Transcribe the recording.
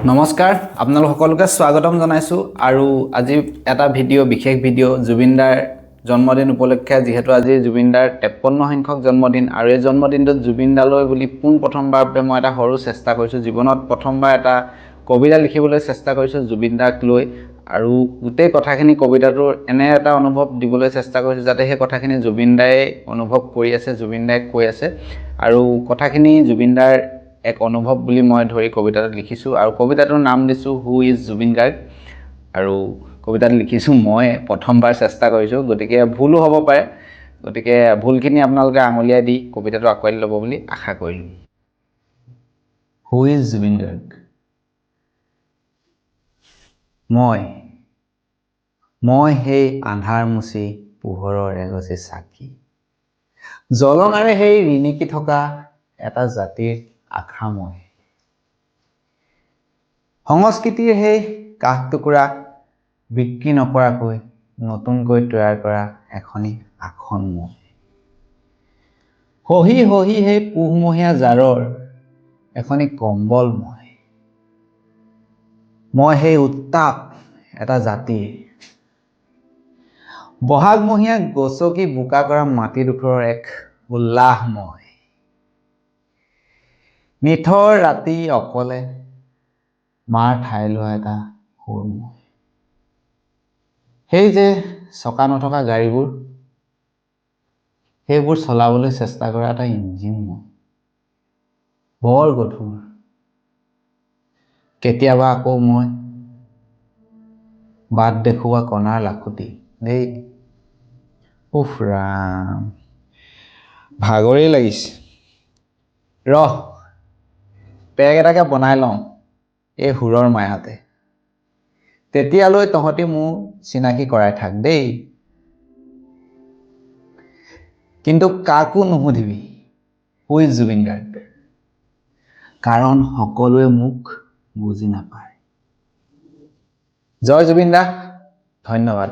নমস্কাৰ আপোনালোক সকলোকে স্বাগতম জনাইছো আৰু আজি এটা বিশেষ ভিডিও জুবিনদাৰ জন্মদিন উপলক্ষে যেহেতু আজি জুবিনদাৰ 53 সংখ্যক জন্মদিন আৰু এই জন্মদিনটোত জুবিনদালৈ বুলি প্ৰথমবাৰ মই এটা সৰু চেষ্টা কৰিছো জীৱনত প্ৰথমবাৰ এটা কবিতা লিখিবলৈ চেষ্টা কৰিছো জুবিনদাক লৈ আৰু গোটেই কথাখিনি কবিতাটোৰ এনে এটা অনুভৱ দিবলৈ চেষ্টা কৰিছো যাতে সেই কথাখিনি জুবিনদাই অনুভৱ কৰি আছে জুবিনদাই কৈ আছে আৰু কথাখিনি জুবিনদাৰ এক অনুভৱ বুলি মই ধৰি কবিতাটো লিখিছো আৰু কবিতাটোৰ নাম দিছো হু ইজ জুবিন গাৰ্গ আৰু কবিতাটো লিখিছো মই প্ৰথমবাৰ চেষ্টা কৰিছো গতিকে ভুলো হ'ব পাৰে গতিকে ভুলখিনি আপোনালোকে আঙুলিয়াই দি কবিতাটো আঁকোৱালি ল'ব বুলি আশা কৰিলো হু ইজ জুবিন গাৰ্গ মই সেই আন্ধাৰ মুচি পোহৰৰ এগছি চাকি জলঙাৰে সেই ৰিণিকি থকা এটা জাতিৰ আশা মই সংস্কৃতিৰ সেই কাঠ টুকুৰা বিক্ৰী নকৰাকৈ নতুনকৈ তৈয়াৰ কৰা এখনি আসন মই হহি সেই পুহমহীয়া জাৰৰ এখনি কম্বল মই সেই উত্তাপ এটা জাতিৰ বহাগমহীয়া গছকি বোকা কৰা মাটিডোখৰৰ এক উল্লাহ মই নিথৰ ৰাতি অকলে মাৰ ঠাই লোৱা এটা সুৰ মই সেই যে চকা নথকা গাড়ীবোৰ সেইবোৰ চলাবলৈ চেষ্টা কৰা এটা ইঞ্জিন মই বৰ গধুৰ কেতিয়াবা আকৌ মই বাট দেখুওৱা কণাৰ লাখুটি দেই উফ ৰাম ভাগৰেই লাগিছে পেগ এটাকে বনাই লওঁ এই সুৰৰ মায়াতে তেতিয়ালৈ তহঁতি মোৰ চিনাকি কৰাই থাক দেই কিন্তু কাকো নুসুধিবি হু ইজ জুবিন গাৰ্গ কাৰণ সকলোৱে মোক বুজি নাপায় জয় জুবিন দা ধন্যবাদ